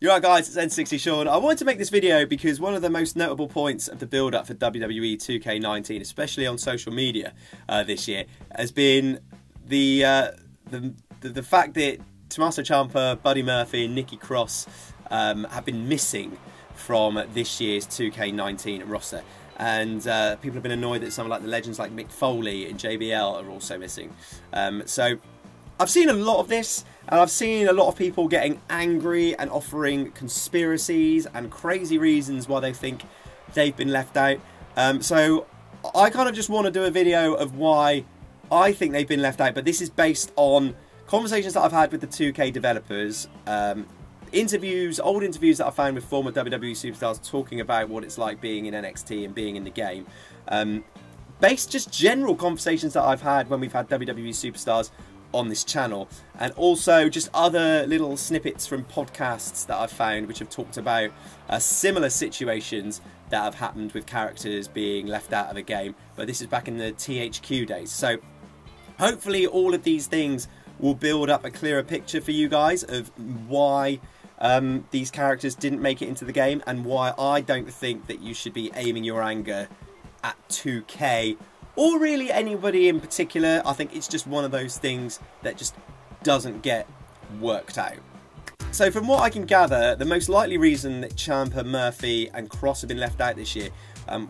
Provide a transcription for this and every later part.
You're right guys, it's N60 Sean. I wanted to make this video because one of the most notable points of the build-up for WWE 2K19, especially on social media this year, has been the fact that Tomasso Ciampa, Buddy Murphy and Nikki Cross have been missing from this year's 2K19 roster. And people have been annoyed that someone like the legends like Mick Foley and JBL are also missing. So I've seen a lot of this, and I've seen a lot of people getting angry and offering conspiracies and crazy reasons why they think they've been left out. So I kind of just want to do a video of why I think they've been left out, but this is based on conversations that I've had with the 2K developers, interviews, old interviews that I found with former WWE superstars talking about what it's like being in NXT and being in the game. Based just general conversations that I've had when we've had WWE superstars on this channel, and also just other little snippets from podcasts that I've found which have talked about similar situations that have happened with characters being left out of a game, but this is back in the THQ days. So hopefully all of these things will build up a clearer picture for you guys of why these characters didn't make it into the game, and why I don't think that you should be aiming your anger at 2K or really anybody in particular. I think it's just one of those things that just doesn't get worked out. So from what I can gather, the most likely reason that Ciampa, Murphy and Cross have been left out this year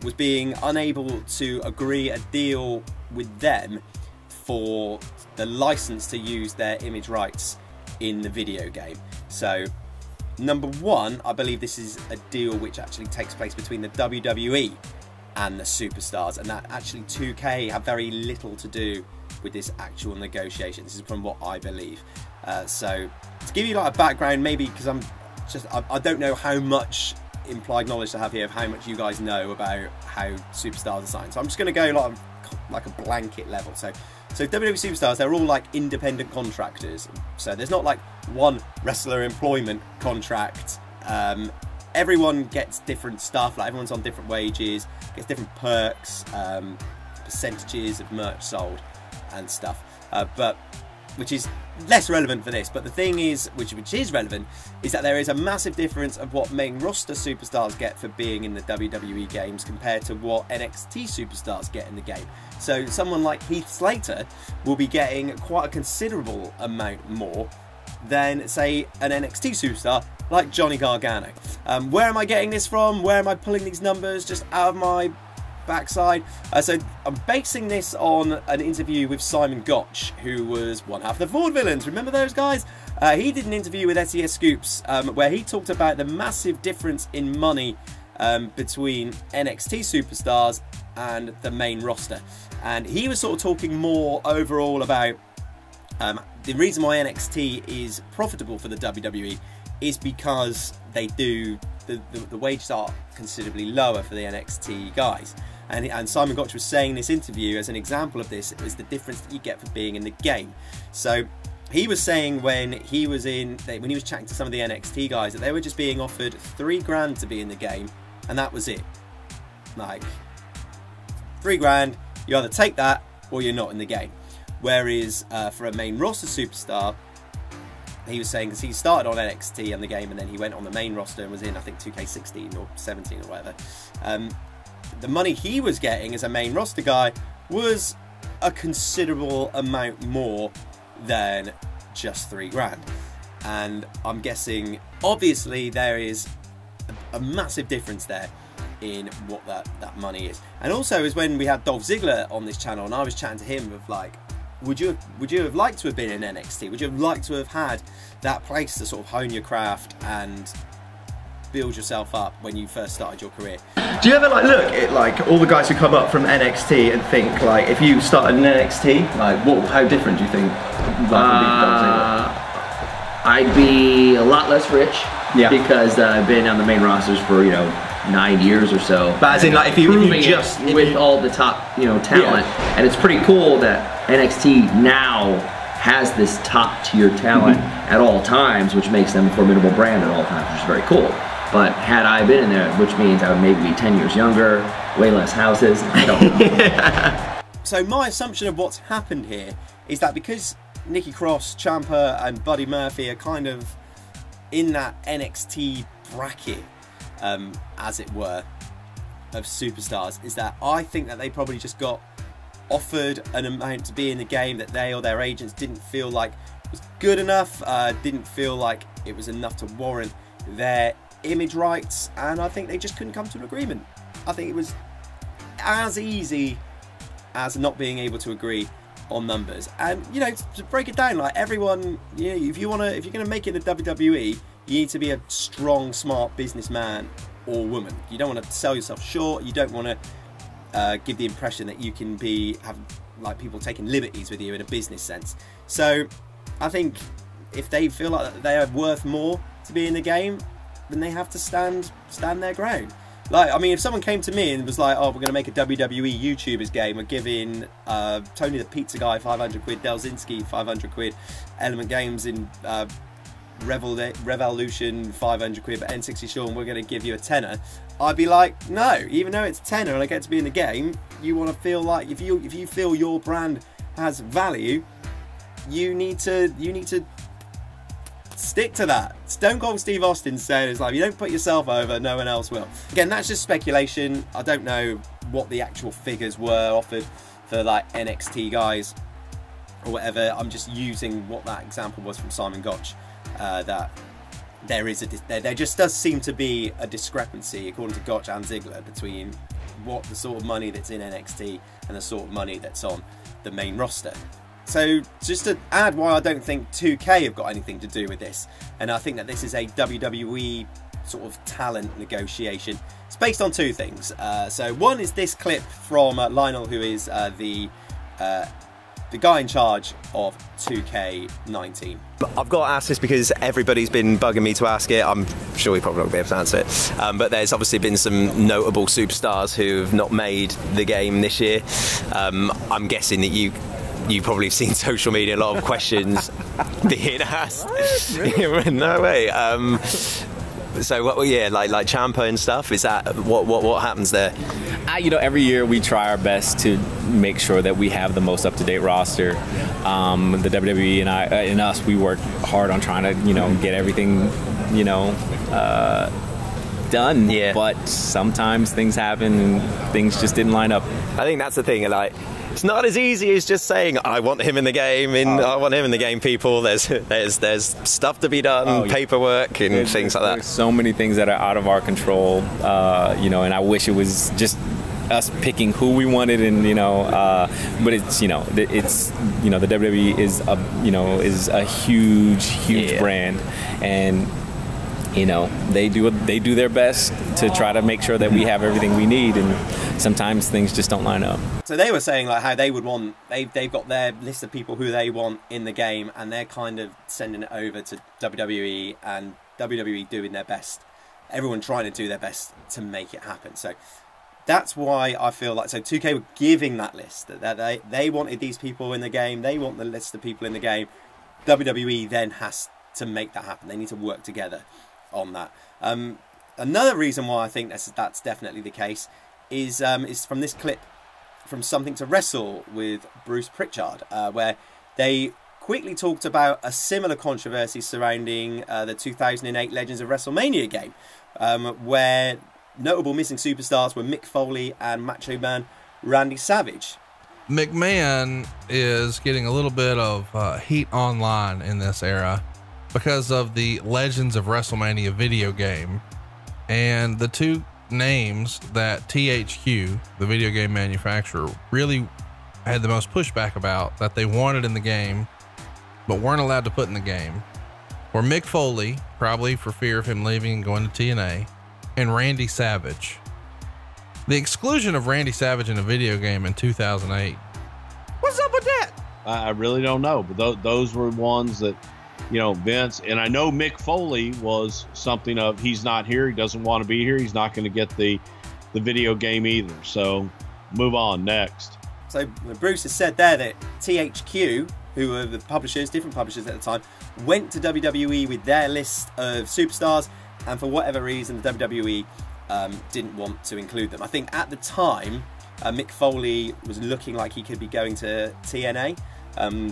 was being unable to agree a deal with them for the license to use their image rights in the video game. So number one, I believe this is a deal which actually takes place between the WWE and the superstars, and that actually 2K have very little to do with this actual negotiation. This is from what I believe. So to give you like a background, maybe because I don't know how much implied knowledge to have here of how much you guys know about how superstars are signed. So I'm just going to go like a blanket level. So WWE superstars, they're all like independent contractors. So there's not like one wrestler employment contract. Everyone gets different stuff, like everyone's on different wages, gets different perks, percentages of merch sold and stuff, but which is less relevant for this. But the thing is, which is relevant, is that there is a massive difference of what main roster superstars get for being in the WWE games compared to what NXT superstars get in the game. So someone like Heath Slater will be getting quite a considerable amount more than, say, an NXT superstar like Johnny Gargano. Where am I getting this from? Where am I pulling these numbers just out of my backside? So I'm basing this on an interview with Simon Gaucho, who was one half of the Vaudevillains. Remember those guys? He did an interview with SES Scoops where he talked about the massive difference in money between NXT superstars and the main roster. And he was sort of talking more overall about the reason why NXT is profitable for the WWE is because they do the wages are considerably lower for the NXT guys, and Simon Gaucho was saying in this interview as an example of this is the difference that you get for being in the game. So he was saying when he was chatting to some of the NXT guys that they were just being offered $3 grand to be in the game, and that was it. Like $3 grand, you either take that or you're not in the game. Whereas for a main roster superstar, he was saying, because he started on NXT and the game, and then he went on the main roster and was in, I think, 2K16 or 17 or whatever. The money he was getting as a main roster guy was a considerable amount more than just $3 grand. And I'm guessing, obviously, there is a massive difference there in what that money is. And also is when we had Dolph Ziggler on this channel, and I was chatting to him of like, would you have liked to have been in NXT? Would you have liked to have had that place to sort of hone your craft and build yourself up when you first started your career? Do you ever like look at like all the guys who come up from NXT and think like, if you started in NXT, like how different do you think I'd be a lot less rich, because I've been on the main rosters for 9 years or so. But as in, like, if you just with all the top talent, and it's pretty cool that NXT now has this top tier talent at all times, which makes them a formidable brand at all times, which is very cool. But had I been in there, which means I would maybe be 10 years younger, way less houses, I don't know. So my assumption of what's happened here is that because Nikki Cross, Ciampa and Buddy Murphy are kind of in that NXT bracket, as it were, of superstars, is that I think that they probably just got offered an amount to be in the game that they or their agents didn't feel like was good enough, didn't feel like it was enough to warrant their image rights, and I think they just couldn't come to an agreement. I think it was as easy as not being able to agree on numbers. And you know, to break it down, like everyone, you know, if you're going to make it in the WWE, you need to be a strong, smart businessman or woman. You don't want to sell yourself short. You don't want to give the impression that you can have like people taking liberties with you in a business sense. So I think if they feel like they are worth more to be in the game, then they have to stand their ground. Like, I mean, if someone came to me and was like, "Oh, we're going to make a WWE YouTubers game. We're giving Tony the Pizza Guy 500 quid, Delzinski 500 quid, Element Games in Revolution 500 quid, but N60 Sean, we're going to give you a tenner," I'd be like, no. Even though it's a tenner and I get to be in the game, you want to feel like if you feel your brand has value, you need to stick to that. Stone Cold Steve Austin said, it's like, you don't put yourself over, no one else will. Again, that's just speculation. I don't know what the actual figures were offered for like NXT guys or whatever. I'm just using what that example was from Simon Gotch, that there just does seem to be a discrepancy, according to Gotch and Ziggler, between what the sort of money that's in NXT and the sort of money that's on the main roster. So just to add why I don't think 2K have got anything to do with this, and I think that this is a WWE sort of talent negotiation. It's based on two things. So one is this clip from Lionel, who is the guy in charge of 2K19. I've got to ask this because everybody's been bugging me to ask it. I'm sure we probably won't be able to answer it. But there's obviously been some notable superstars who have not made the game this year. I'm guessing that you probably have seen social media, a lot of questions being asked. Really? No way. So what? Yeah, like Ciampa and stuff. Is that what happens there? You know, every year we try our best to make sure that we have the most up-to-date roster. The WWE and us, we work hard on trying to, you know, get everything, you know, done. Yeah. But sometimes things happen and things just didn't line up. I think that's the thing. Like, it's not as easy as just saying, I want him in the game, I want him in the game, people. There's stuff to be done, paperwork and things like that. There's so many things that are out of our control, you know, and I wish it was just us picking who we wanted, and you know, but it's, you know, the WWE is a huge brand, and you know, they do their best to try to make sure that we have everything we need, and sometimes things just don't line up. So they were saying like how they would want, they've got their list of people who they want in the game, and they're kind of sending it over to WWE, and WWE doing their best, everyone trying to do their best to make it happen. So that's why I feel like, so 2K were giving that list, that they wanted these people in the game, they want the list of people in the game. WWE then has to make that happen. They need to work together on that. Another reason why I think that's definitely the case is from this clip from Something to Wrestle with Bruce Pritchard, where they quickly talked about a similar controversy surrounding the 2008 Legends of WrestleMania game, where notable missing superstars were Mick Foley and Macho Man Randy Savage. McMahon is getting a little bit of heat online in this era because of the Legends of WrestleMania video game, and the two names that THQ, the video game manufacturer, really had the most pushback about, that they wanted in the game but weren't allowed to put in the game, were Mick Foley, probably for fear of him leaving and going to TNA, and Randy Savage. The exclusion of Randy Savage in a video game in 2008. What's up with that? I really don't know, but those were ones that, you know, Vince, and I know Mick Foley was something of, he's not here, he doesn't want to be here, he's not going to get the video game either. So move on, next. So Bruce has said there that THQ, who were the publishers, different publishers at the time, went to WWE with their list of superstars, and for whatever reason the WWE didn't want to include them. I think at the time Mick Foley was looking like he could be going to TNA,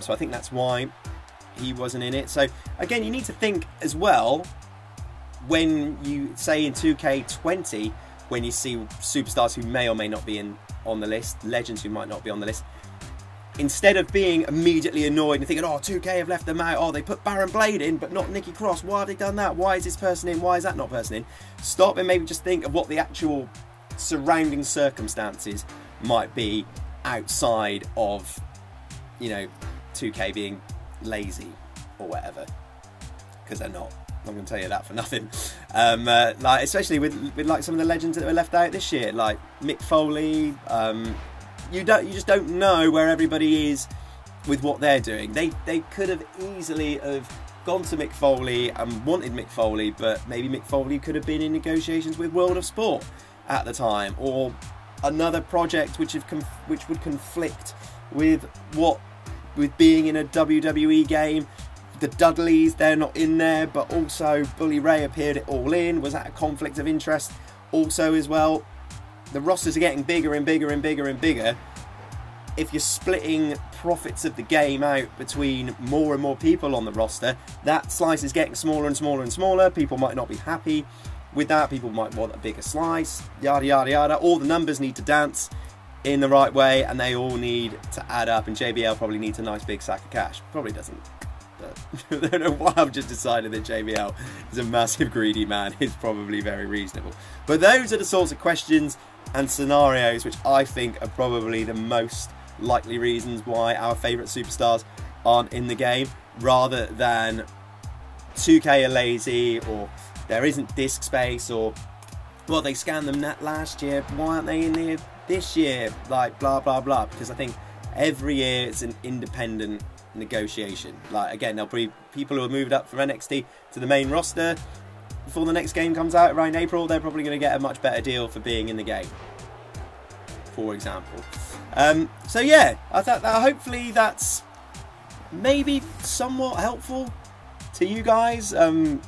so I think that's why he wasn't in it. So again, you need to think as well, when you say in 2K20, when you see superstars who may or may not be on the list, legends who might not be on the list, instead of being immediately annoyed and thinking, oh, 2K have left them out, oh, they put Baron Blade in but not Nikki Cross, why have they done that, why is this person in, why is that not person in, stop and maybe just think of what the actual surrounding circumstances might be outside of, you know, 2K being lazy or whatever, because they're not. I'm going to tell you that for nothing. Like, especially with like some of the legends that were left out this year, like Mick Foley. You just don't know where everybody is with what they're doing. They could have easily have gone to Mick Foley and wanted Mick Foley, but maybe Mick Foley could have been in negotiations with World of Sport at the time, or another project which would conflict with being in a WWE game. The Dudleys, they're not in there, but also Bully Ray appeared at All In. Was that a conflict of interest also as well? The rosters are getting bigger and bigger and bigger and bigger. If you're splitting profits of the game out between more and more people on the roster, that slice is getting smaller and smaller and smaller. People might not be happy with that. People might want a bigger slice, yada, yada, yada. All the numbers need to dance in the right way, and they all need to add up, and JBL probably needs a nice big sack of cash. Probably doesn't. But I don't know why I've just decided that JBL is a massive greedy man. It's probably very reasonable. But those are the sorts of questions and scenarios which I think are probably the most likely reasons why our favourite superstars aren't in the game, rather than 2K are lazy, or there isn't disk space, or, well, they scanned them last year, why aren't they in there this year, like blah blah blah. Because I think every year it's an independent negotiation. Like, again, there'll be people who are moved up from NXT to the main roster before the next game comes out around April. They're probably going to get a much better deal for being in the game, for example. So yeah, I thought that hopefully that's maybe somewhat helpful to you guys. I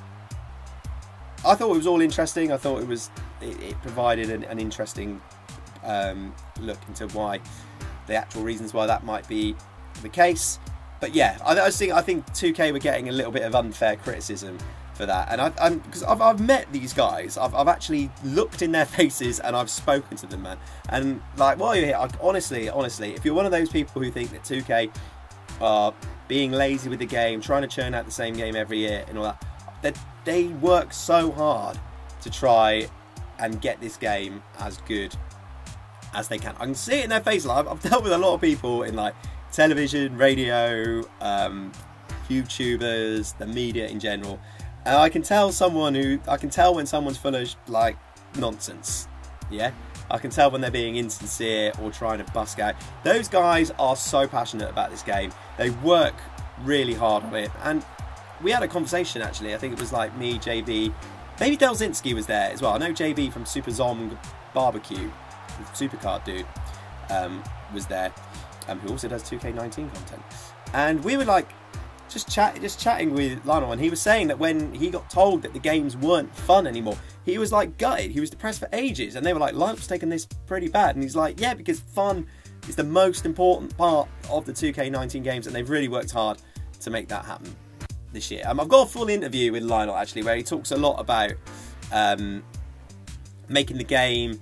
thought it was all interesting. I thought it provided an interesting look into why the actual reasons why that might be the case. But yeah, I think 2K were getting a little bit of unfair criticism for that, and because I've met these guys, I've actually looked in their faces and I've spoken to them, man. And like, while you're here, honestly, if you're one of those people who think that 2K are being lazy with the game, trying to churn out the same game every year and all that they work so hard to try and get this game as good as they can. I can see it in their faces. Like, I've dealt with a lot of people in like television, radio, YouTubers, the media in general, and I can tell when someone's full of like nonsense. Yeah, I can tell when they're being insincere or trying to busk out. Those guys are so passionate about this game. They work really hard on it, and we had a conversation actually. I think it was like me, JB, maybe Delzinski was there as well. I know JB from Super Zong Barbecue, Supercard dude, was there. Who also does 2K19 content, and we were like just chatting with Lionel, and he was saying that when he got told that the games weren't fun anymore, he was like gutted. He was depressed for ages, and they were like, Lionel's taken this pretty bad, and he's like, yeah, because fun is the most important part of the 2K19 games, and they've really worked hard to make that happen this year. I've got a full interview with Lionel actually, where he talks a lot about making the game,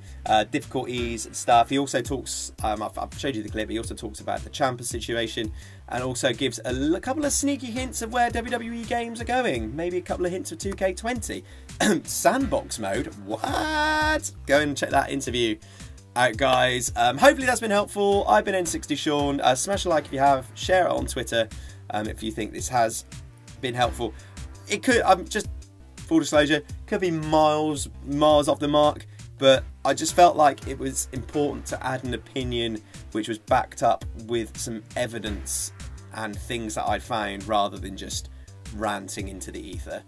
difficulties and stuff. He also talks, I've showed you the clip, he also talks about the Ciampa situation, and also gives a couple of sneaky hints of where WWE games are going. Maybe a couple of hints of 2K20. Sandbox mode? What? Go and check that interview out, guys. Hopefully that's been helpful. I've been N60 Sean. Smash a like if you have. Share it on Twitter if you think this has been helpful. It could, just full disclosure, could be miles off the mark, but I just felt like it was important to add an opinion which was backed up with some evidence and things that I'd found, rather than just ranting into the ether.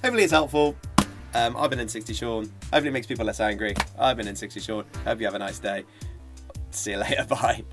Hopefully it's helpful. I've been N60 Sean. Hopefully it makes people less angry. I've been N60 Sean. Hope you have a nice day. See you later. Bye.